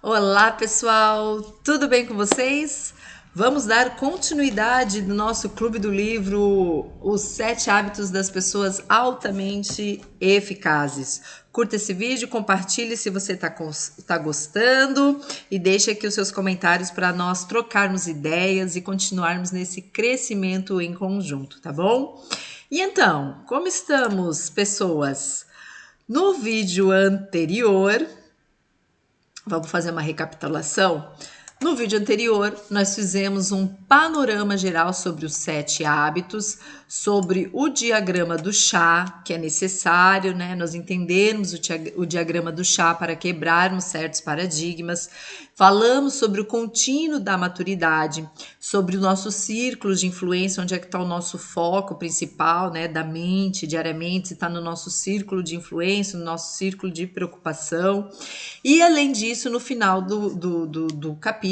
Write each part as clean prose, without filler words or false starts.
Olá, pessoal! Tudo bem com vocês? Vamos dar continuidade no nosso clube do livro Os 7 Hábitos das Pessoas Altamente Eficazes. Curta esse vídeo, compartilhe se você tá gostando e deixe aqui os seus comentários para nós trocarmos ideias e continuarmos nesse crescimento em conjunto, tá bom? E então, como estamos, pessoas? No vídeo anterior, vamos fazer uma recapitulação. No vídeo anterior, nós fizemos um panorama geral sobre os 7 hábitos, sobre o diagrama do chá, que é necessário, né? Nós entendermos o diagrama do chá para quebrarmos certos paradigmas. Falamos sobre o contínuo da maturidade, sobre o nosso círculo de influência, onde é que está o nosso foco principal, né? Da mente, diariamente, se está no nosso círculo de influência, no nosso círculo de preocupação. E, além disso, no final do capítulo,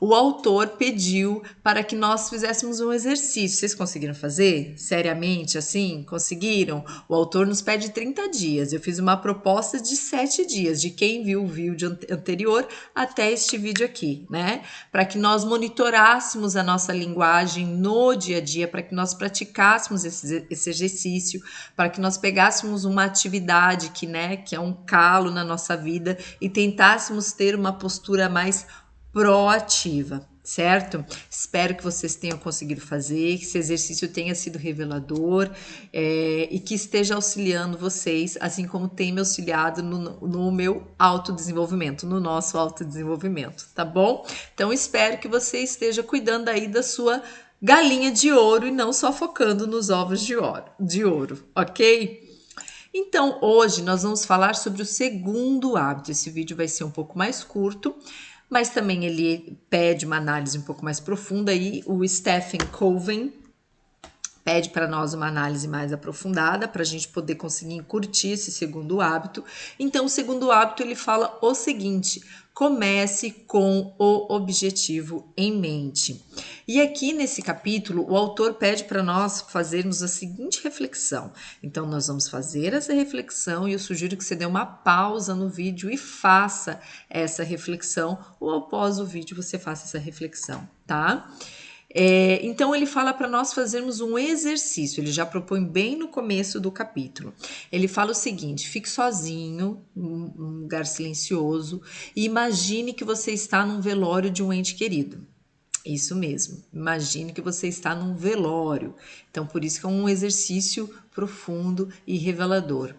o autor pediu para que nós fizéssemos um exercício. Vocês conseguiram fazer? Seriamente, assim? Conseguiram? O autor nos pede 30 dias. Eu fiz uma proposta de 7 dias, de quem viu o vídeo anterior até este vídeo aqui, né? Para que nós monitorássemos a nossa linguagem no dia a dia, para que nós praticássemos esse exercício, para que nós pegássemos uma atividade que é um calo na nossa vida e tentássemos ter uma postura mais proativa, certo? Espero que vocês tenham conseguido fazer, que esse exercício tenha sido revelador e que esteja auxiliando vocês, assim como tem me auxiliado no meu autodesenvolvimento, no nosso autodesenvolvimento, tá bom? Então, espero que você esteja cuidando aí da sua galinha de ouro e não só focando nos ovos de ouro, ok? Então, hoje nós vamos falar sobre o segundo hábito. Esse vídeo vai ser um pouco mais curto, mas também ele pede uma análise um pouco mais profunda e o Stephen Covey pede para nós uma análise mais aprofundada para a gente poder conseguir curtir esse segundo hábito. Então, o segundo hábito ele fala o seguinte: comece com o objetivo em mente. E aqui nesse capítulo, o autor pede para nós fazermos a seguinte reflexão. Então, nós vamos fazer essa reflexão e eu sugiro que você dê uma pausa no vídeo e faça essa reflexão, ou após o vídeo você faça essa reflexão, tá? Então ele fala para nós fazermos um exercício, ele já propõe bem no começo do capítulo. Ele fala o seguinte: fique sozinho, num lugar silencioso, e imagine que você está num velório de um ente querido. Isso mesmo, imagine que você está num velório. Então, por isso que é um exercício profundo e revelador.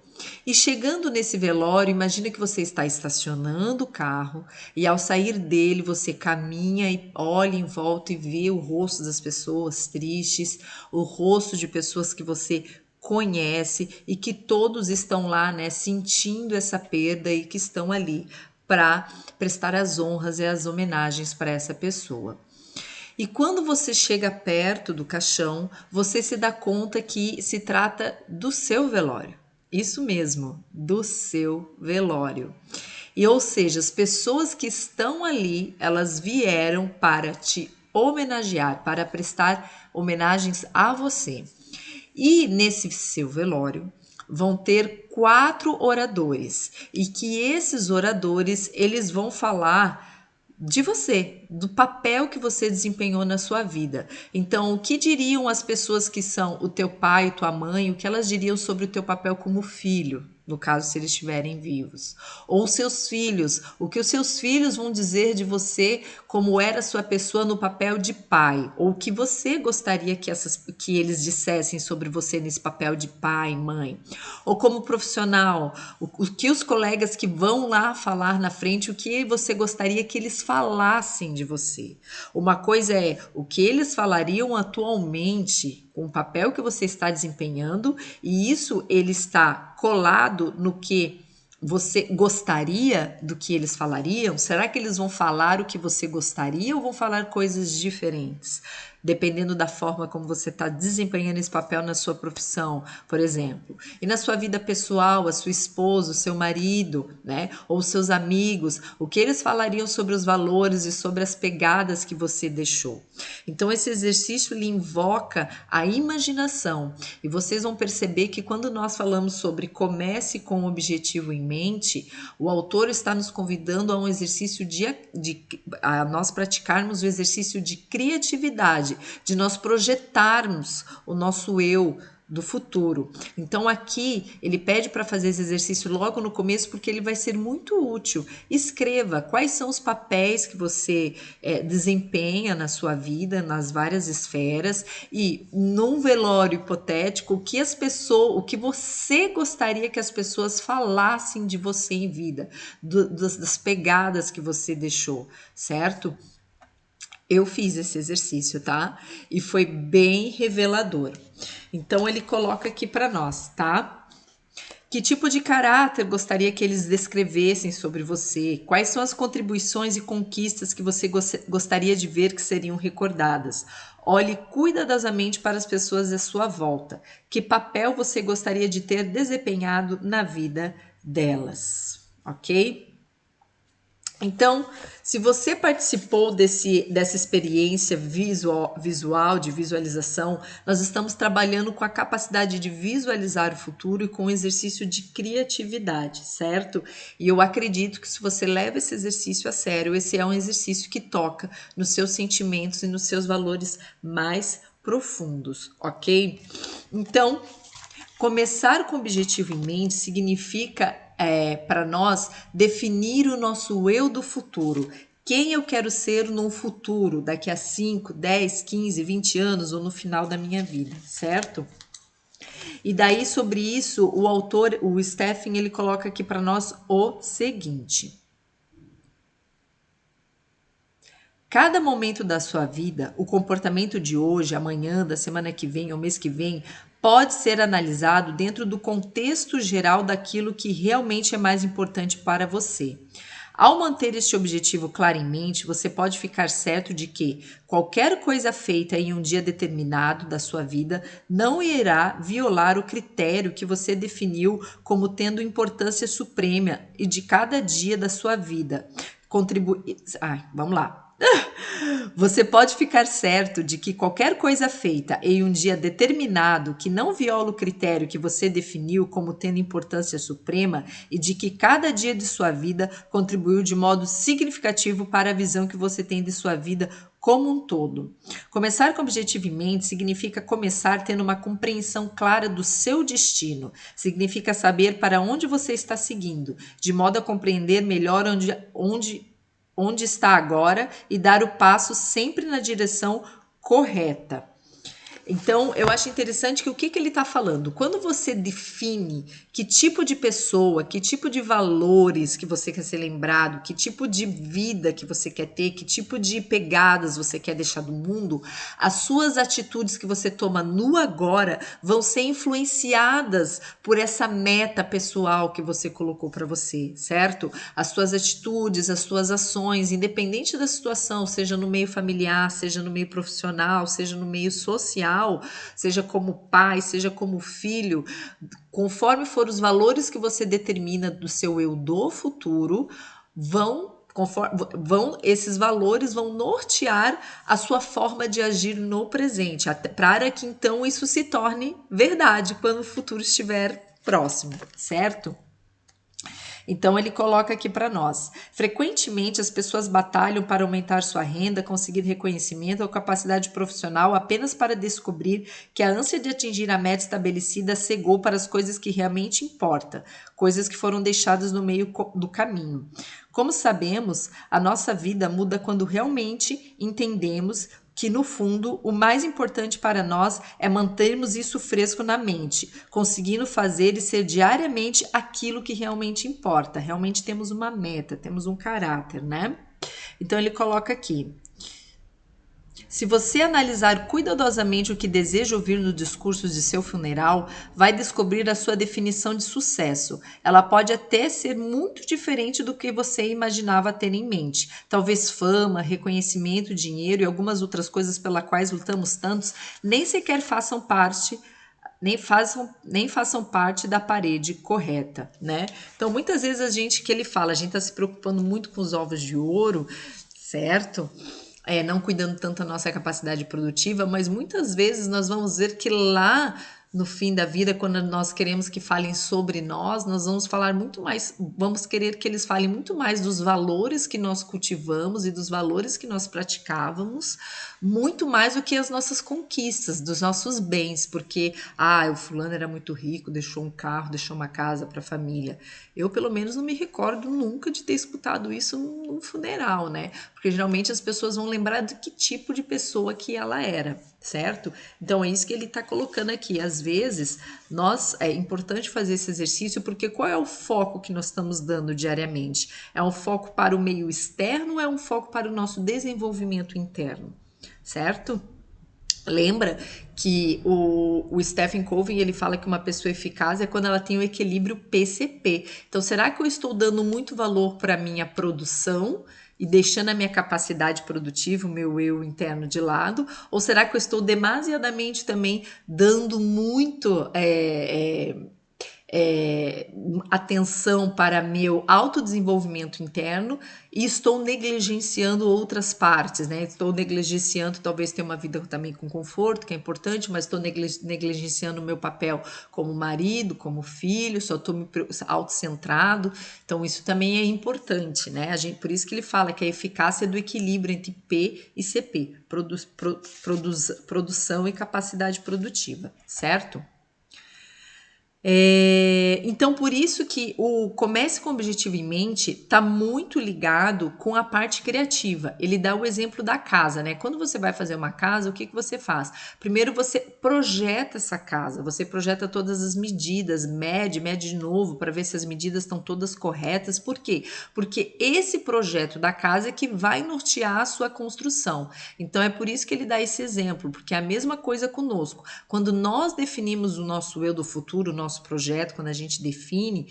E chegando nesse velório, imagina que você está estacionando o carro e ao sair dele você caminha e olha em volta e vê o rosto das pessoas tristes, o rosto de pessoas que você conhece e que todos estão lá, né, sentindo essa perda e que estão ali para prestar as honras e as homenagens para essa pessoa. E quando você chega perto do caixão, você se dá conta que se trata do seu velório. Isso mesmo, do seu velório. E ou seja, as pessoas que estão ali, elas vieram para te homenagear, para prestar homenagens a você. E nesse seu velório vão ter 4 oradores e que esses oradores eles vão falar de você, do papel que você desempenhou na sua vida. Então, o que diriam as pessoas que são o teu pai e tua mãe, o que elas diriam sobre o teu papel como filho, no caso se eles estiverem vivos? Ou os seus filhos, o que os seus filhos vão dizer de você como era a sua pessoa no papel de pai? Ou o que você gostaria que eles dissessem sobre você nesse papel de pai, mãe? Ou como profissional, o que os colegas que vão lá falar na frente, o que você gostaria que eles falassem de você? Uma coisa é o que eles falariam atualmente com o papel que você está desempenhando, e isso ele está colado no que você gostaria do que eles falariam? Será que eles vão falar o que você gostaria ou vão falar coisas diferentes? dependendo da forma como você está desempenhando esse papel na sua profissão, por exemplo. E na sua vida pessoal, a sua esposa, o seu marido, né? Ou seus amigos, o que eles falariam sobre os valores e sobre as pegadas que você deixou. Então, esse exercício lhe invoca a imaginação. E vocês vão perceber que quando nós falamos sobre comece com o objetivo em mente, o autor está nos convidando a um exercício a nós praticarmos o exercício de criatividade, de nós projetarmos o nosso eu do futuro. Então aqui ele pede para fazer esse exercício logo no começo porque ele vai ser muito útil. Escreva quais são os papéis que você desempenha na sua vida, nas várias esferas, e num velório hipotético, o que você gostaria que as pessoas falassem de você em vida, das pegadas que você deixou, certo? Eu fiz esse exercício, tá? E foi bem revelador. Então ele coloca aqui para nós, tá? Que tipo de caráter gostaria que eles descrevessem sobre você? Quais são as contribuições e conquistas que você gostaria de ver que seriam recordadas? Olhe cuidadosamente para as pessoas à sua volta. Que papel você gostaria de ter desempenhado na vida delas? Ok? Então, se você participou dessa experiência visual, de visualização, nós estamos trabalhando com a capacidade de visualizar o futuro e com o exercício de criatividade, certo? E eu acredito que se você leva esse exercício a sério, esse é um exercício que toca nos seus sentimentos e nos seus valores mais profundos, ok? Então, começar com o objetivo em mente significa para nós definir o nosso eu do futuro. Quem eu quero ser no futuro, daqui a 5, 10, 15, 20 anos ou no final da minha vida, certo? E daí sobre isso, o autor, o Stephen, ele coloca aqui para nós o seguinte: cada momento da sua vida, o comportamento de hoje, amanhã, da semana que vem ou mês que vem, pode ser analisado dentro do contexto geral daquilo que realmente é mais importante para você. Ao manter este objetivo claro em mente, você pode ficar certo de que qualquer coisa feita em um dia determinado da sua vida não irá violar o critério que você definiu como tendo importância suprema e de cada dia da sua vida. Vamos lá. Você pode ficar certo de que qualquer coisa feita em um dia determinado que não viola o critério que você definiu como tendo importância suprema e de que cada dia de sua vida contribuiu de modo significativo para a visão que você tem de sua vida como um todo. Começar com objetivo em mente significa começar tendo uma compreensão clara do seu destino. Significa saber para onde você está seguindo, de modo a compreender melhor onde está agora e dar o passo sempre na direção correta. Então, eu acho interessante que o que ele está falando? Quando você define que tipo de pessoa, que tipo de valores que você quer ser lembrado, que tipo de vida que você quer ter, que tipo de pegadas você quer deixar do mundo, as suas atitudes que você toma no agora vão ser influenciadas por essa meta pessoal que você colocou para você, certo? As suas atitudes, as suas ações, independente da situação, seja no meio familiar, seja no meio profissional, seja no meio social, seja como pai, seja como filho, conforme for os valores que você determina do seu eu do futuro, esses valores vão nortear a sua forma de agir no presente, para que então isso se torne verdade quando o futuro estiver próximo, certo? Então ele coloca aqui para nós: frequentemente as pessoas batalham para aumentar sua renda, conseguir reconhecimento ou capacidade profissional apenas para descobrir que a ânsia de atingir a meta estabelecida cegou para as coisas que realmente importam, coisas que foram deixadas no meio do caminho. Como sabemos, a nossa vida muda quando realmente entendemos que, no fundo, o mais importante para nós é mantermos isso fresco na mente, conseguindo fazer e ser diariamente aquilo que realmente importa. Realmente temos uma meta, temos um caráter, né? Então, ele coloca aqui: Se você analisar cuidadosamente o que deseja ouvir no discurso de seu funeral, vai descobrir a sua definição de sucesso. Ela pode até ser muito diferente do que você imaginava ter em mente. Talvez fama, reconhecimento, dinheiro e algumas outras coisas pelas quais lutamos tantos nem sequer façam parte nem façam parte da parede correta, né? Então, muitas vezes a gente está se preocupando muito com os ovos de ouro, certo? Não cuidando tanto da nossa capacidade produtiva, mas muitas vezes nós vamos ver que lá no fim da vida, quando nós queremos que falem sobre nós vamos falar muito mais, vamos querer que eles falem muito mais dos valores que nós cultivamos e dos valores que nós praticávamos, muito mais do que as nossas conquistas, dos nossos bens, porque, o fulano era muito rico, deixou um carro, deixou uma casa para a família. Eu, pelo menos, não me recordo nunca de ter escutado isso num funeral, né? Porque geralmente as pessoas vão lembrar de que tipo de pessoa que ela era, certo? Então é isso que ele está colocando aqui. Às vezes, é importante fazer esse exercício, porque qual é o foco que nós estamos dando diariamente? É um foco para o meio externo ou é um foco para o nosso desenvolvimento interno, certo? Lembra que o Stephen Covey, ele fala que uma pessoa eficaz é quando ela tem o equilíbrio PCP. Então, será que eu estou dando muito valor para a minha produção e deixando a minha capacidade produtiva, o meu eu interno de lado? Ou será que eu estou demasiadamente também dando muito atenção para meu autodesenvolvimento interno e estou negligenciando outras partes, né? Estou negligenciando talvez ter uma vida também com conforto, que é importante, mas estou negligenciando o meu papel como marido, como filho, só estou me autocentrado. Então isso também é importante, né? Por isso que ele fala que a eficácia é do equilíbrio entre P e CP, produção e capacidade produtiva, certo? Então, por isso que o Comece com Objetivo em Mente está muito ligado com a parte criativa. Ele dá o exemplo da casa, né? Quando você vai fazer uma casa, o que você faz? Primeiro você projeta essa casa, você projeta todas as medidas, mede de novo para ver se as medidas estão todas corretas. Por quê? Porque esse projeto da casa é que vai nortear a sua construção. Então, é por isso que ele dá esse exemplo, porque é a mesma coisa conosco. Quando nós definimos o nosso eu do futuro, o nosso projeto, quando a gente define,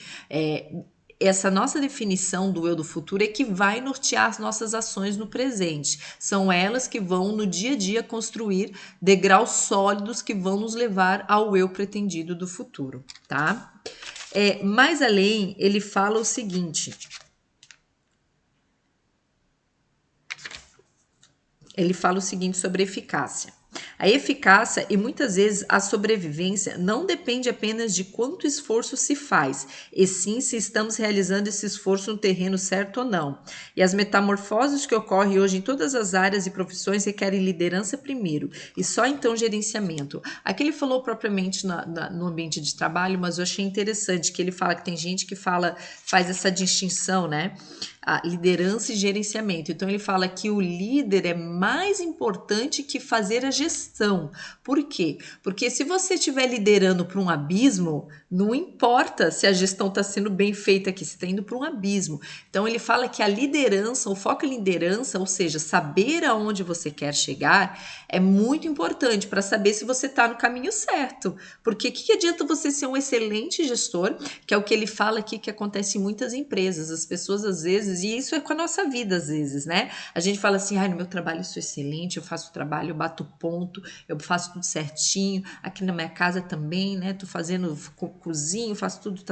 essa nossa definição do eu do futuro é que vai nortear as nossas ações no presente. São elas que vão, no dia a dia, construir degraus sólidos que vão nos levar ao eu pretendido do futuro, tá? Mais além, ele fala o seguinte. Ele fala o seguinte sobre eficácia. A eficácia e muitas vezes a sobrevivência não depende apenas de quanto esforço se faz, e sim se estamos realizando esse esforço no terreno certo ou não. E as metamorfoses que ocorrem hoje em todas as áreas e profissões requerem liderança primeiro, e só então gerenciamento. Aqui ele falou propriamente no ambiente de trabalho, mas eu achei interessante que ele fala que tem gente que faz essa distinção, né? A liderança e gerenciamento. Então ele fala que o líder é mais importante que fazer a gestão. Por quê? Porque se você estiver liderando para um abismo, não importa se a gestão está sendo bem feita aqui, você está indo para um abismo. Então ele fala que a liderança, o foco em liderança, ou seja, saber aonde você quer chegar, é muito importante para saber se você está no caminho certo. Porque o que adianta você ser um excelente gestor, que é o que ele fala aqui que acontece em muitas empresas. As pessoas às vezes, e isso é com a nossa vida às vezes, né? A gente fala assim, no meu trabalho eu sou excelente, eu faço o trabalho, eu bato ponto, eu faço tudo certinho, aqui na minha casa também, né? Tô fazendo cozinho, faço tudo,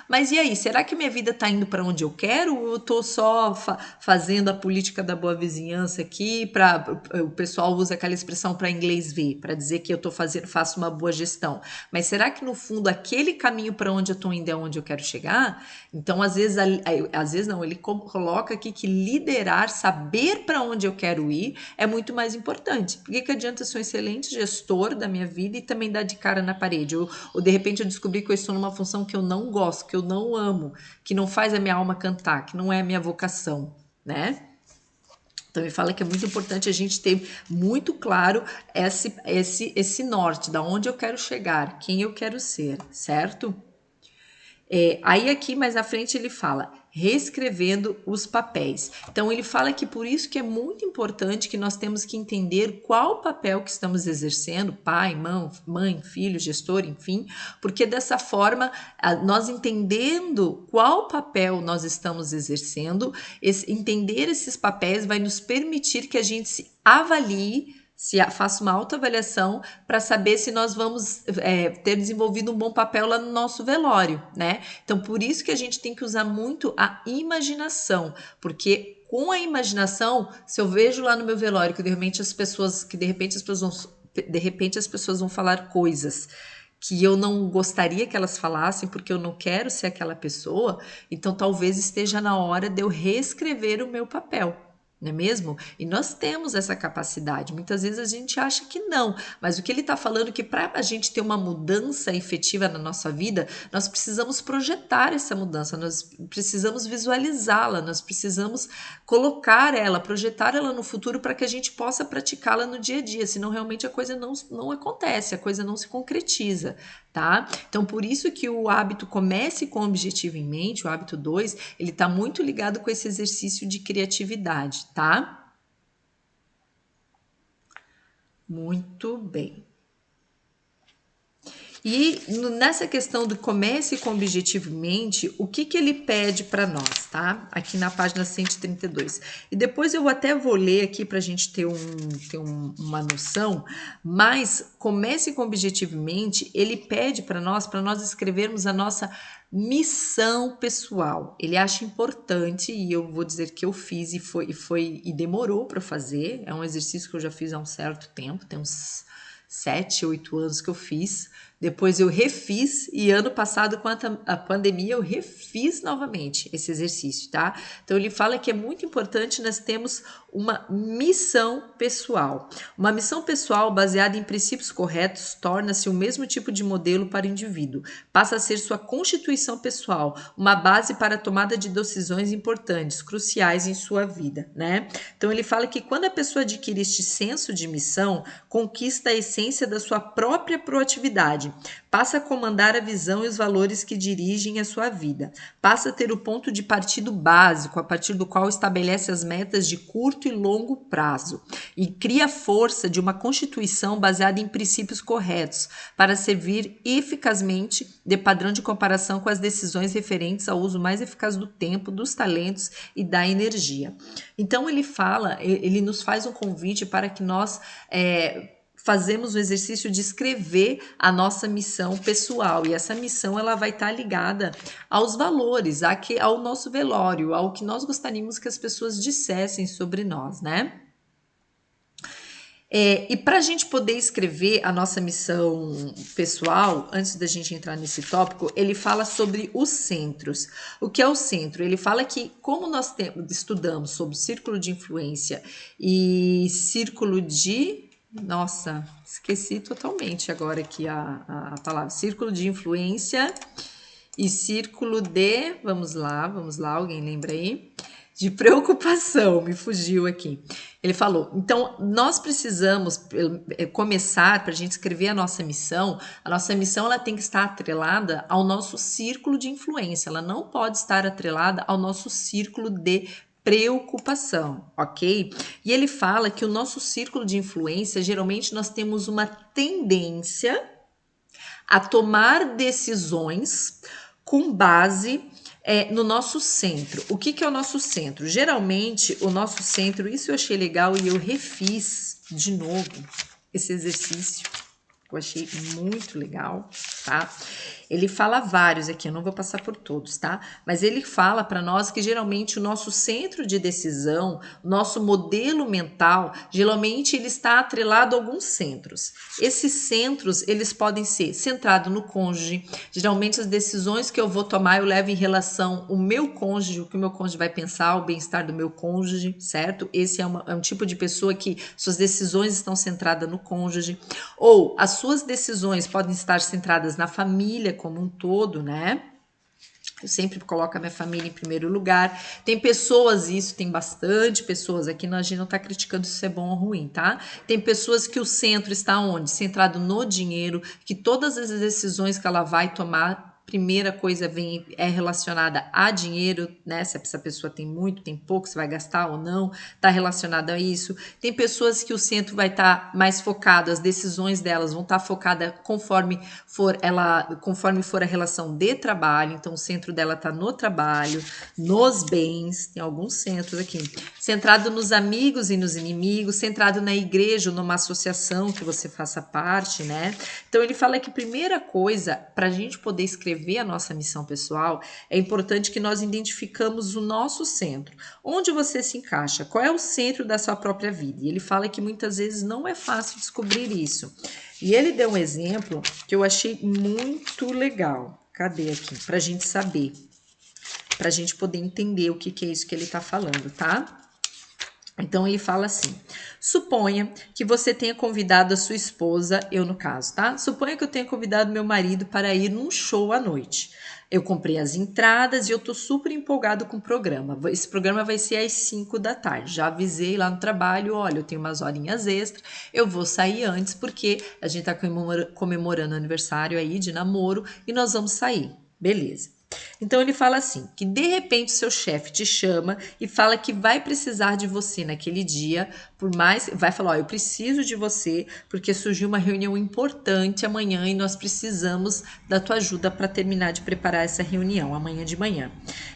Mas e aí, será que minha vida tá indo para onde eu quero ou eu tô só fazendo a política da boa vizinhança aqui, o pessoal usa aquela expressão para inglês ver, para dizer que eu faço uma boa gestão. Mas será que no fundo aquele caminho para onde eu tô indo é onde eu quero chegar? Então, às vezes não, ele coloca aqui que liderar, saber para onde eu quero ir é muito mais importante. Por que adianta eu ser um excelente gestor da minha vida e também dar de cara na parede? Ou de repente eu descobri que eu estou numa função que eu não gosto, que eu não amo, que não faz a minha alma cantar, que não é a minha vocação, né? Então ele fala que é muito importante a gente ter muito claro esse norte, da onde eu quero chegar, quem eu quero ser, certo? Aí aqui mais à frente ele fala, reescrevendo os papéis. Então ele fala que por isso que é muito importante que nós temos que entender qual papel que estamos exercendo, pai, mãe, filho, gestor, enfim, porque dessa forma, nós entendendo qual papel nós estamos exercendo, entender esses papéis vai nos permitir que a gente se avalie, faça uma autoavaliação para saber se nós vamos ter desenvolvido um bom papel lá no nosso velório, né? Então, por isso que a gente tem que usar muito a imaginação, porque com a imaginação, se eu vejo lá no meu velório que de repente as pessoas vão falar coisas que eu não gostaria que elas falassem, porque eu não quero ser aquela pessoa, então talvez esteja na hora de eu reescrever o meu papel. Não é mesmo? E nós temos essa capacidade. Muitas vezes a gente acha que não, mas o que ele está falando é que para a gente ter uma mudança efetiva na nossa vida, nós precisamos projetar essa mudança, nós precisamos visualizá-la, nós precisamos colocar ela, projetar ela no futuro para que a gente possa praticá-la no dia a dia, senão realmente a coisa não acontece, a coisa não se concretiza. Tá? Então, por isso que o hábito comece com o objetivo em mente, o hábito 2, ele está muito ligado com esse exercício de criatividade, tá? Muito bem. E nessa questão do comece com objetivo em mente, o que ele pede para nós, tá? Aqui na página 132. E depois eu até vou ler aqui para a gente ter uma noção, mas comece com objetivo em mente, ele pede para nós escrevermos a nossa missão pessoal. Ele acha importante, e eu vou dizer que eu fiz e demorou para fazer. É um exercício que eu já fiz há um certo tempo, tem uns 7, 8 anos que eu fiz. Depois eu refiz e ano passado, com a pandemia, eu refiz novamente esse exercício, tá? Então ele fala que é muito importante nós termos uma missão pessoal. Uma missão pessoal baseada em princípios corretos torna-se o mesmo tipo de modelo para o indivíduo. Passa a ser sua constituição pessoal, uma base para a tomada de decisões importantes, cruciais em sua vida, né? Então ele fala que quando a pessoa adquire este senso de missão, conquista a essência da sua própria proatividade, passa a comandar a visão e os valores que dirigem a sua vida, passa a ter o ponto de partida básico, a partir do qual estabelece as metas de curto e longo prazo e cria a força de uma constituição baseada em princípios corretos para servir eficazmente de padrão de comparação com as decisões referentes ao uso mais eficaz do tempo, dos talentos e da energia. Então ele nos faz um convite para que nós fazemos o exercício de escrever a nossa missão pessoal, e essa missão ela vai estar ligada aos valores, ao nosso velório, ao que nós gostaríamos que as pessoas dissessem sobre nós, né? E para a gente poder escrever a nossa missão pessoal, antes da gente entrar nesse tópico, ele fala sobre os centros. O que é o centro? Ele fala que, como nós estudamos sobre círculo de influência e círculo de... Nossa, esqueci totalmente agora aqui a palavra. Círculo de influência e círculo de... Vamos lá, alguém lembra aí? De preocupação, me fugiu aqui. Ele falou, então nós precisamos começar, para a gente escrever a nossa missão ela tem que estar atrelada ao nosso círculo de influência, ela não pode estar atrelada ao nosso círculo de preocupação, ok? E ele fala que o nosso círculo de influência, geralmente nós temos uma tendência a tomar decisões com base no nosso centro. O que é o nosso centro? Geralmente, o nosso centro, isso eu achei legal e eu refiz de novo esse exercício, que eu achei muito legal, tá? Ele fala vários aqui, eu não vou passar por todos, tá? Mas ele fala para nós que geralmente o nosso centro de decisão, nosso modelo mental, geralmente ele está atrelado a alguns centros. Esses centros, eles podem ser centrados no cônjuge. Geralmente as decisões que eu vou tomar, eu levo em relação ao meu cônjuge, o que o meu cônjuge vai pensar, o bem-estar do meu cônjuge, certo? Esse é um tipo de pessoa que suas decisões estão centradas no cônjuge. Ou as suas decisões podem estar centradas na família como um todo, né? Eu sempre coloco a minha família em primeiro lugar. Tem pessoas, isso tem bastante pessoas, aqui a gente não tá criticando se isso é bom ou ruim, tá? Tem pessoas que o centro está onde? Centrado no dinheiro, que todas as decisões que ela vai tomar primeira coisa é relacionada a dinheiro, né? Se essa pessoa tem muito, tem pouco, se vai gastar ou não, está relacionada a isso. Tem pessoas que o centro vai estar mais focado, as decisões delas vão estar focadas conforme for a relação de trabalho. Então, o centro dela está no trabalho, nos bens, tem alguns centros aqui, centrado nos amigos e nos inimigos, centrado na igreja ou numa associação que você faça parte, né? Então, ele fala que a primeira coisa, para a gente poder escrever a nossa missão pessoal, é importante que nós identificamos o nosso centro. Onde você se encaixa? Qual é o centro da sua própria vida? E ele fala que muitas vezes não é fácil descobrir isso. E ele deu um exemplo que eu achei muito legal. Cadê aqui? Para a gente saber. Para a gente poder entender o que é isso que ele está falando, tá? Então, ele fala assim, suponha que você tenha convidado a sua esposa, eu no caso, tá? Suponha que eu tenha convidado meu marido para ir num show à noite. Eu comprei as entradas e eu tô super empolgado com o programa. Esse programa vai ser às 5 da tarde. Já avisei lá no trabalho, olha, eu tenho umas horinhas extras, eu vou sair antes porque a gente tá comemorando o aniversário aí de namoro e nós vamos sair. Beleza. Então ele fala assim, que de repente seu chefe te chama e fala que vai precisar de você naquele dia, vai falar, ó, eu preciso de você porque surgiu uma reunião importante amanhã e nós precisamos da tua ajuda para terminar de preparar essa reunião amanhã de manhã.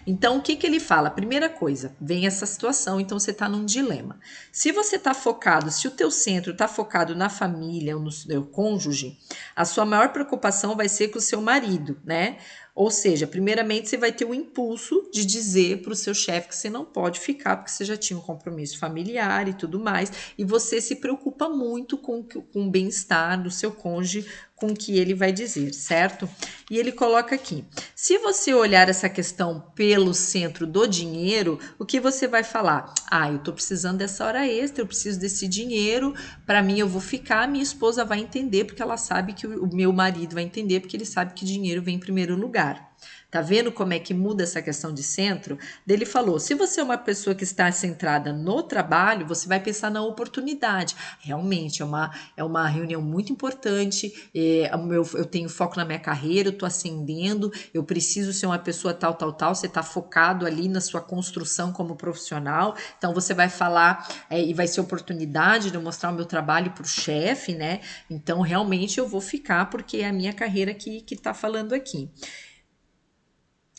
Então o que ele fala? Primeira coisa, vem essa situação, então você está num dilema. Se você está focado, se o teu centro está focado na família ou no seu cônjuge, a sua maior preocupação vai ser com o seu marido, né? Ou seja, primeiramente você vai ter o impulso de dizer para o seu chefe que você não pode ficar porque você já tinha um compromisso familiar e tudo mais, e você se preocupa muito com o bem-estar do seu cônjuge, com o que ele vai dizer, certo? E ele coloca aqui, se você olhar essa questão pelo centro do dinheiro, o que você vai falar? Ah, eu estou precisando dessa hora extra, eu preciso desse dinheiro, para mim eu vou ficar, minha esposa vai entender porque ela sabe que o meu marido vai entender porque ele sabe que dinheiro vem em primeiro lugar. Tá vendo como é que muda essa questão de centro? Ele falou, se você é uma pessoa que está centrada no trabalho, você vai pensar na oportunidade. Realmente, é uma reunião muito importante, eu tenho foco na minha carreira, eu estou ascendendo, eu preciso ser uma pessoa tal, você está focado ali na sua construção como profissional, então você vai falar e vai ser oportunidade de eu mostrar o meu trabalho para o chefe, né? Então, realmente, eu vou ficar porque é a minha carreira que está falando aqui.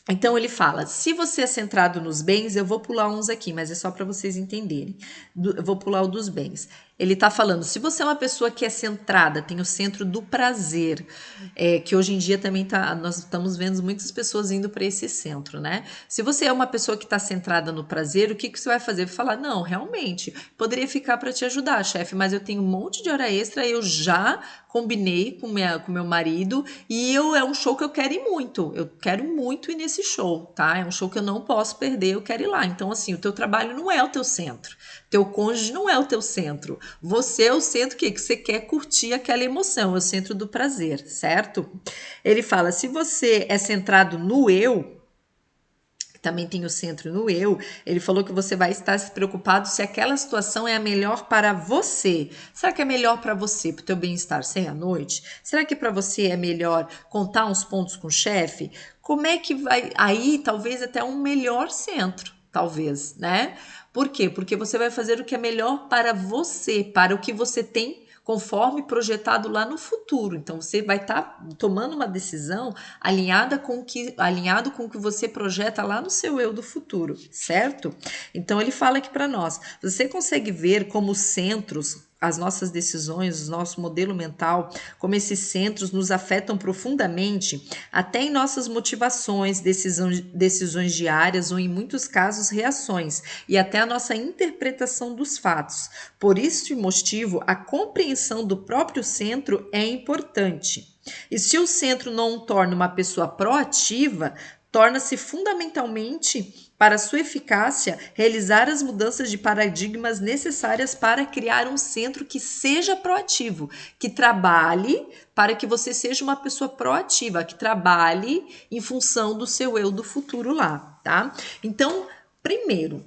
Então ele fala, se você é centrado nos bens, eu vou pular uns aqui, mas é só para vocês entenderem. Eu vou pular o dos bens. Ele está falando, se você é uma pessoa que é centrada, tem o centro do prazer, que hoje em dia também nós estamos vendo muitas pessoas indo para esse centro, né? Se você é uma pessoa que está centrada no prazer, o que você vai fazer? Vai falar, não, realmente, poderia ficar para te ajudar, chefe, mas eu tenho um monte de hora extra, eu já combinei com meu marido e é um show que eu quero ir muito. Eu quero muito ir nesse show, tá? É um show que eu não posso perder, eu quero ir lá. Então, assim, o teu trabalho não é o teu centro. Teu cônjuge não é o teu centro. Você é o centro que você quer curtir aquela emoção, é o centro do prazer, certo? Ele fala, se você é centrado no eu, também tem o centro no eu, ele falou que você vai estar se preocupado se aquela situação é a melhor para você. Será que é melhor para você, para o teu bem-estar sem a noite? Será que para você é melhor contar uns pontos com o chefe? Como é que vai? Aí talvez até um melhor centro, talvez, né? Por quê? Porque você vai fazer o que é melhor para você, para o que você tem conforme projetado lá no futuro. Então, você vai estar tomando uma decisão alinhado com o que você projeta lá no seu eu do futuro, certo? Então, ele fala aqui para nós, você consegue ver como os centros, as nossas decisões, o nosso modelo mental, como esses centros nos afetam profundamente, até em nossas motivações, decisões diárias ou, em muitos casos, reações, e até a nossa interpretação dos fatos. Por este motivo, a compreensão do próprio centro é importante. E se o centro não o torna uma pessoa proativa, torna-se fundamentalmente, para sua eficácia, realizar as mudanças de paradigmas necessárias para criar um centro que seja proativo, que trabalhe para que você seja uma pessoa proativa, que trabalhe em função do seu eu do futuro lá, tá? Então, primeiro,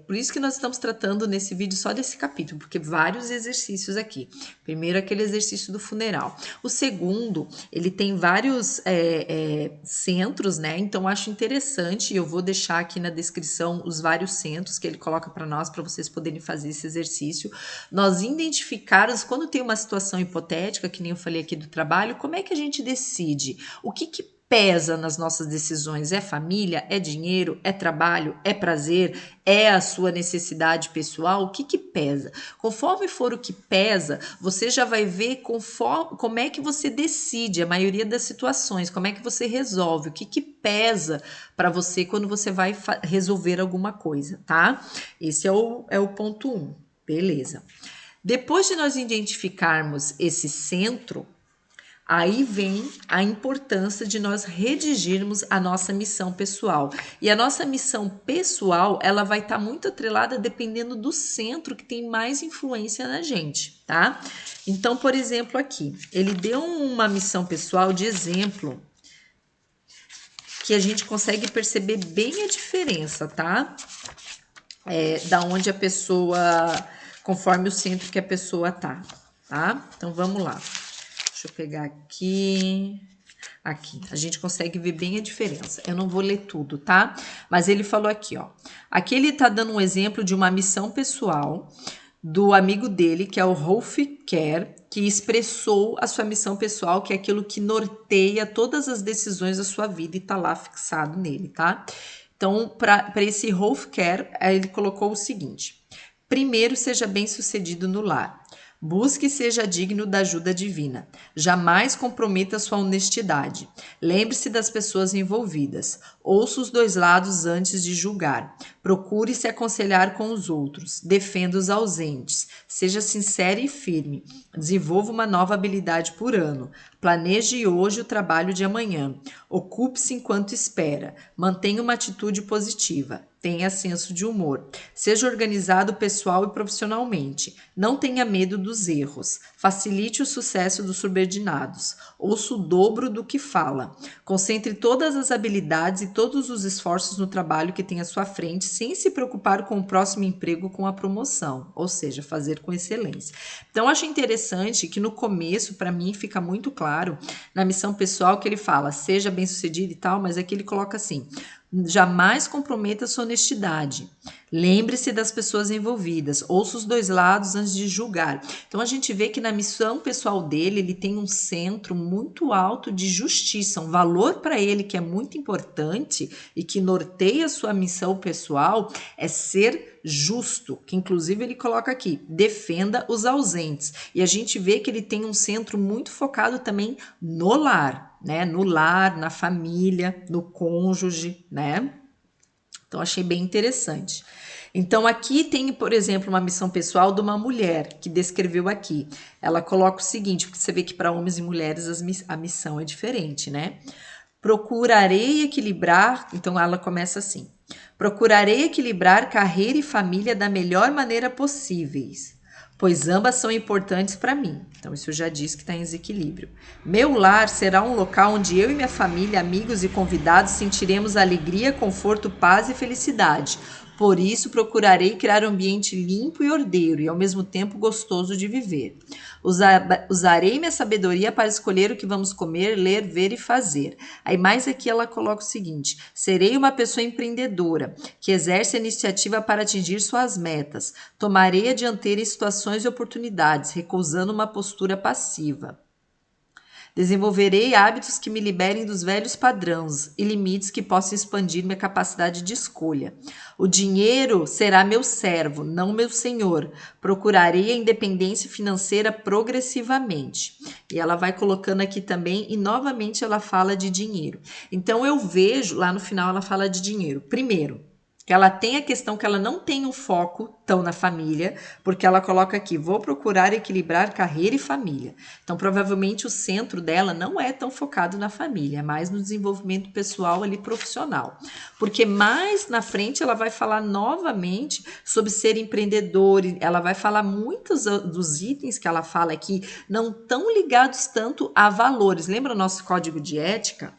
Por isso que nós estamos tratando nesse vídeo só desse capítulo, porque vários exercícios aqui. Primeiro, aquele exercício do funeral. O segundo, ele tem vários centros, né? Então, acho interessante, e eu vou deixar aqui na descrição os vários centros que ele coloca para nós, para vocês poderem fazer esse exercício. Nós identificarmos, quando tem uma situação hipotética, que nem eu falei aqui do trabalho, como é que a gente decide? O que pesa nas nossas decisões? É família? É dinheiro? É trabalho? É prazer? É a sua necessidade pessoal? O que pesa? Conforme for o que pesa, você já vai ver como é que você decide a maioria das situações, como é que você resolve, o que pesa para você quando você vai resolver alguma coisa, tá? Esse é o ponto 1. Beleza. Depois de nós identificarmos esse centro, aí vem a importância de nós redigirmos a nossa missão pessoal. E a nossa missão pessoal, ela vai estar muito atrelada dependendo do centro que tem mais influência na gente, tá? Então, por exemplo, aqui, ele deu uma missão pessoal de exemplo que a gente consegue perceber bem a diferença, tá? Da onde a pessoa, conforme o centro que a pessoa tá? Então, vamos lá. Deixa eu pegar aqui. Aqui, a gente consegue ver bem a diferença. Eu não vou ler tudo, tá? Mas ele falou aqui, ó. Aqui ele tá dando um exemplo de uma missão pessoal do amigo dele, que é o Rolf Kerr, que expressou a sua missão pessoal, que é aquilo que norteia todas as decisões da sua vida e tá lá fixado nele, tá? Então, para esse Rolf Kerr, ele colocou o seguinte: primeiro, seja bem-sucedido no lar. Busque e seja digno da ajuda divina. Jamais comprometa sua honestidade. Lembre-se das pessoas envolvidas. Ouça os dois lados antes de julgar. Procure se aconselhar com os outros. Defenda os ausentes. Seja sincero e firme. Desenvolva uma nova habilidade por ano. Planeje hoje o trabalho de amanhã. Ocupe-se enquanto espera. Mantenha uma atitude positiva. Tenha senso de humor. Seja organizado pessoal e profissionalmente. Não tenha medo dos erros. Facilite o sucesso dos subordinados. Ouça o dobro do que fala. Concentre todas as habilidades e todos os esforços no trabalho que tem à sua frente, sem se preocupar com o próximo emprego, com a promoção. Ou seja, fazer com excelência. Então, acho interessante que no começo, para mim, fica muito claro na missão pessoal que ele fala, seja bem-sucedido e tal, mas aqui ele coloca assim: jamais comprometa sua honestidade. Lembre-se das pessoas envolvidas. Ouça os dois lados antes de julgar. Então, a gente vê que na missão pessoal dele, ele tem um centro muito alto de justiça, um valor para ele que é muito importante e que norteia a sua missão pessoal é ser justo, que inclusive ele coloca aqui, defenda os ausentes. E a gente vê que ele tem um centro muito focado também no lar, né? No lar, na família, no cônjuge, né? Então, achei bem interessante. Então, aqui tem, por exemplo, uma missão pessoal de uma mulher que descreveu aqui. Ela coloca o seguinte, porque você vê que para homens e mulheres a missão é diferente, né? Procurarei equilibrar, então ela começa assim: procurarei equilibrar carreira e família da melhor maneira possíveis, pois ambas são importantes para mim. Então, isso eu já disse que está em desequilíbrio. Meu lar será um local onde eu e minha família, amigos e convidados sentiremos alegria, conforto, paz e felicidade. Por isso, procurarei criar um ambiente limpo e ordeiro e, ao mesmo tempo, gostoso de viver. Usarei minha sabedoria para escolher o que vamos comer, ler, ver e fazer. Aí, mais aqui, ela coloca o seguinte: serei uma pessoa empreendedora, que exerce a iniciativa para atingir suas metas. Tomarei a dianteira em situações e oportunidades, recusando uma postura passiva. Desenvolverei hábitos que me liberem dos velhos padrões e limites que possam expandir minha capacidade de escolha. O dinheiro será meu servo, não meu senhor. Procurarei a independência financeira progressivamente. E ela vai colocando aqui também, e novamente ela fala de dinheiro. Então eu vejo, lá no final ela fala de dinheiro. Primeiro, que ela tem a questão que ela não tem um foco tão na família, porque ela coloca aqui, vou procurar equilibrar carreira e família. Então, provavelmente o centro dela não é tão focado na família, é mais no desenvolvimento pessoal ali profissional. Porque mais na frente ela vai falar novamente sobre ser empreendedor, ela vai falar muitos dos itens que ela fala aqui, não tão ligados tanto a valores. Lembra o nosso código de ética?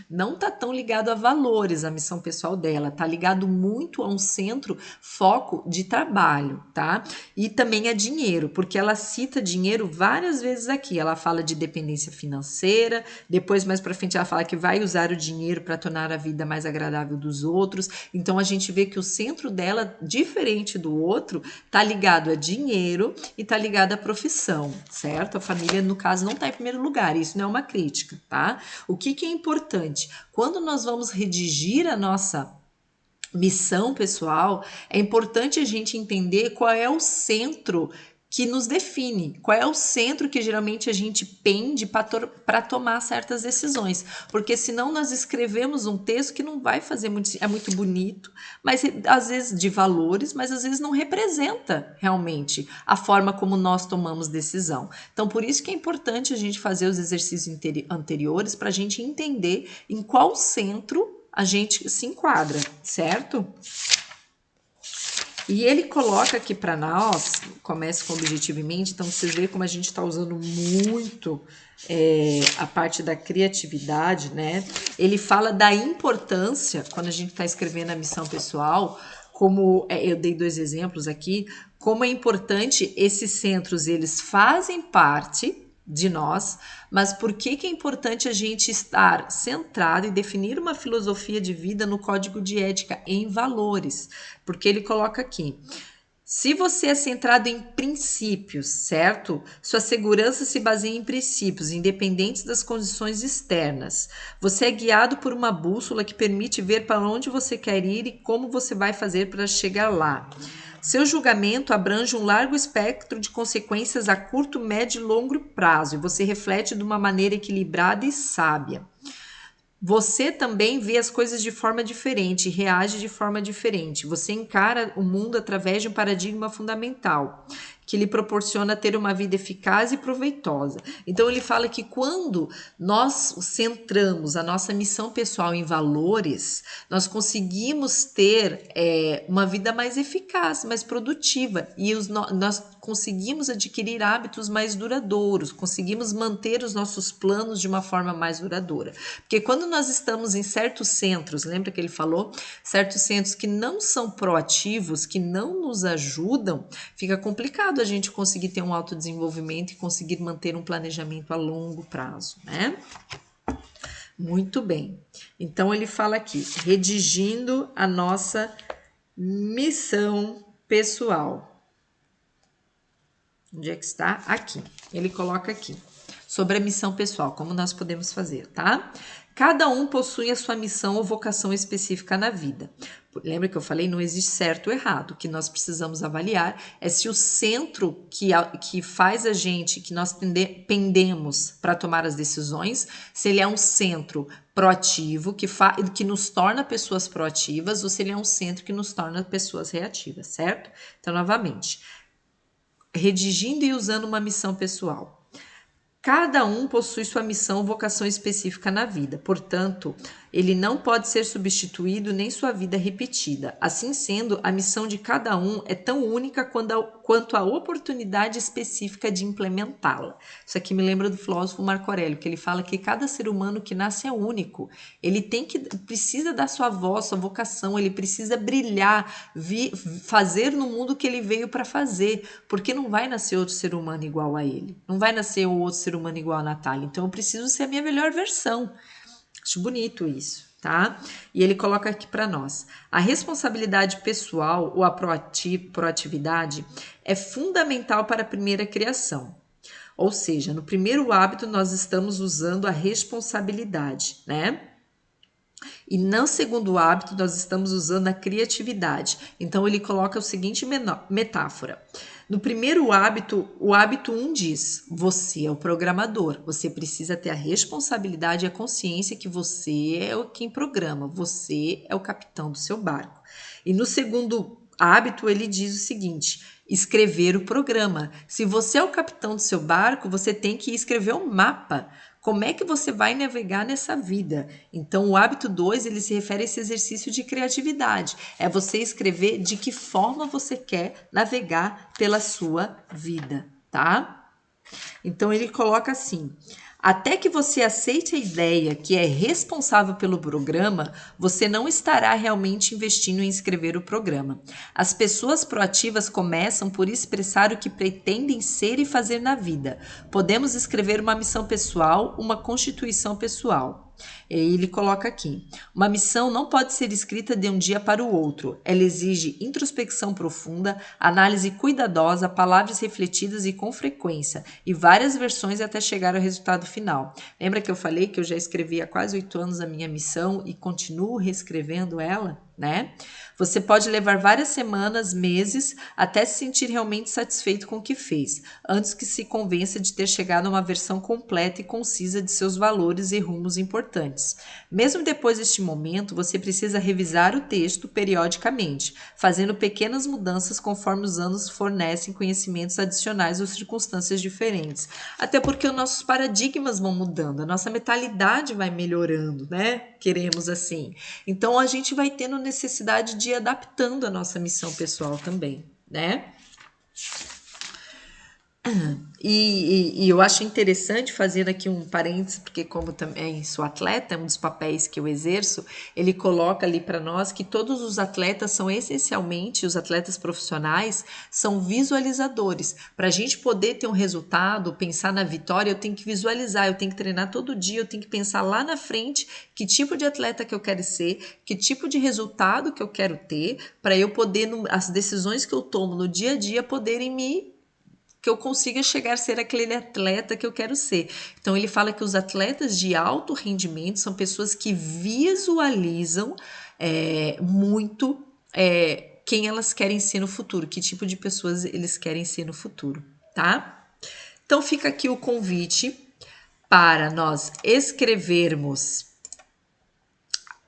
não tá tão ligado a valores, a missão pessoal dela, tá ligado muito a um centro foco de trabalho, tá? E também a dinheiro, porque ela cita dinheiro várias vezes aqui. Ela fala de dependência financeira, depois mais para frente ela fala que vai usar o dinheiro para tornar a vida mais agradável dos outros. Então a gente vê que o centro dela, diferente do outro, tá ligado a dinheiro e tá ligado à profissão, certo? A família, no caso, não tá em primeiro lugar, isso não é uma crítica, tá? O que que é importante? Quando nós vamos redigir a nossa missão pessoal, é importante a gente entender qual é o centro que nos define, qual é o centro que geralmente a gente pende para tomar certas decisões, porque senão nós escrevemos um texto que não vai fazer muito, é muito bonito, mas às vezes de valores, mas às vezes não representa realmente a forma como nós tomamos decisão. Então, por isso que é importante a gente fazer os exercícios anteriores para a gente entender em qual centro a gente se enquadra, certo? E ele coloca aqui para nós, começa com objetivamente, então vocês veem como a gente está usando muito a parte da criatividade, né? Ele fala da importância, quando a gente está escrevendo a missão pessoal, como eu dei 2 exemplos aqui, como é importante esses centros, eles fazem parte de nós, mas por que é importante a gente estar centrado e definir uma filosofia de vida no código de ética em valores? Porque ele coloca aqui: se você é centrado em princípios, certo? Sua segurança se baseia em princípios, independentes das condições externas. Você é guiado por uma bússola que permite ver para onde você quer ir e como você vai fazer para chegar lá. Seu julgamento abrange um largo espectro de consequências a curto, médio e longo prazo, e você reflete de uma maneira equilibrada e sábia. Você também vê as coisas de forma diferente, reage de forma diferente. Você encara o mundo através de um paradigma fundamental, que lhe proporciona ter uma vida eficaz e proveitosa. Então ele fala que quando nós centramos a nossa missão pessoal em valores, nós conseguimos ter uma vida mais eficaz, mais produtiva, e nós conseguimos adquirir hábitos mais duradouros, conseguimos manter os nossos planos de uma forma mais duradoura. Porque quando nós estamos em certos centros, lembra que ele falou? Certos centros que não são proativos, que não nos ajudam, fica complicado a gente conseguir ter um autodesenvolvimento e conseguir manter um planejamento a longo prazo, né? Muito bem. Então ele fala aqui, redigindo a nossa missão pessoal. Onde é que está? Aqui. Ele coloca aqui. Sobre a missão pessoal, como nós podemos fazer, tá? Cada um possui a sua missão ou vocação específica na vida. Lembra que eu falei? Não existe certo ou errado. O que nós precisamos avaliar é se o centro que faz a gente, que nós pendemos para tomar as decisões, se ele é um centro proativo, que nos torna pessoas proativas, ou se ele é um centro que nos torna pessoas reativas, certo? Então, novamente, redigindo e usando uma missão pessoal. Cada um possui sua missão ou vocação específica na vida, portanto, ele não pode ser substituído nem sua vida repetida. Assim sendo, a missão de cada um é tão única quanto a oportunidade específica de implementá-la. Isso aqui me lembra do filósofo Marco Aurélio, que ele fala que cada ser humano que nasce é único. Ele precisa da sua voz, sua vocação, ele precisa brilhar, fazer no mundo o que ele veio para fazer, porque não vai nascer outro ser humano igual a ele, não vai nascer outro ser humano igual a Natália, então eu preciso ser a minha melhor versão. Acho bonito isso, tá? E ele coloca aqui para nós: a responsabilidade pessoal ou a proatividade é fundamental para a primeira criação. Ou seja, no primeiro hábito nós estamos usando a responsabilidade, né? E no segundo hábito nós estamos usando a criatividade. Então ele coloca o seguinte metáfora. No primeiro hábito, o hábito 1 diz: você é o programador, você precisa ter a responsabilidade e a consciência que você é quem programa, você é o capitão do seu barco. E no segundo hábito, ele diz o seguinte: escrever o programa. Se você é o capitão do seu barco, você tem que escrever um mapa. Como é que você vai navegar nessa vida? Então, o hábito 2, ele se refere a esse exercício de criatividade. É você escrever de que forma você quer navegar pela sua vida, tá? Então, ele coloca assim: Até que você aceite a ideia que é responsável pelo programa, você não estará realmente investindo em escrever o programa. As pessoas proativas começam por expressar o que pretendem ser e fazer na vida. Podemos escrever uma missão pessoal, uma constituição pessoal. Ele coloca aqui: uma missão não pode ser escrita de um dia para o outro. Ela exige introspecção profunda, análise cuidadosa, palavras refletidas e com frequência, e várias versões até chegar ao resultado final. Lembra que eu falei que eu já escrevi há quase 8 anos a minha missão e continuo reescrevendo ela, né? Você pode levar várias semanas, meses, até se sentir realmente satisfeito com o que fez, antes que se convença de ter chegado a uma versão completa e concisa de seus valores e rumos importantes. Mesmo depois deste momento, você precisa revisar o texto periodicamente, fazendo pequenas mudanças conforme os anos fornecem conhecimentos adicionais ou circunstâncias diferentes. Até porque os nossos paradigmas vão mudando, a nossa mentalidade vai melhorando, né? Queremos assim. Então, a gente vai tendo necessidade de ir adaptando a nossa missão pessoal também, né? E eu acho interessante fazer aqui um parênteses, porque como também sou atleta, é um dos papéis que eu exerço, ele coloca ali para nós que todos os atletas são essencialmente, os atletas profissionais, são visualizadores. Para a gente poder ter um resultado, pensar na vitória, eu tenho que visualizar, eu tenho que treinar todo dia, eu tenho que pensar lá na frente que tipo de atleta que eu quero ser, que tipo de resultado que eu quero ter, para eu poder, as decisões que eu tomo no dia a dia, poderem que eu consiga chegar a ser aquele atleta que eu quero ser. Então, ele fala que os atletas de alto rendimento são pessoas que visualizam muito quem elas querem ser no futuro, que tipo de pessoas eles querem ser no futuro, tá? Então, fica aqui o convite para nós escrevermos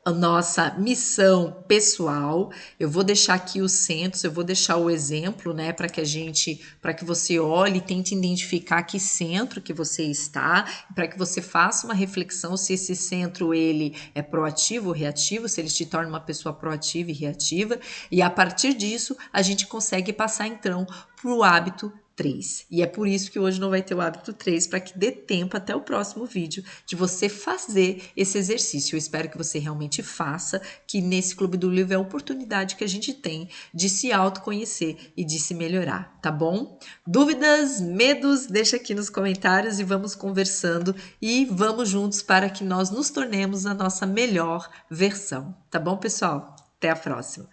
a nossa missão pessoal. Eu vou deixar aqui os centros, eu vou deixar o exemplo, né, para que você olhe e tente identificar que centro que você está, para que você faça uma reflexão se esse centro ele é proativo ou reativo, se ele te torna uma pessoa proativa e reativa, e a partir disso a gente consegue passar então para o hábito 3. E é por isso que hoje não vai ter o hábito 3, para que dê tempo até o próximo vídeo de você fazer esse exercício. Eu espero que você realmente faça, que nesse Clube do Livro é a oportunidade que a gente tem de se autoconhecer e de se melhorar, tá bom? Dúvidas, medos, deixa aqui nos comentários e vamos conversando e vamos juntos para que nós nos tornemos a nossa melhor versão, tá bom, pessoal? Até a próxima!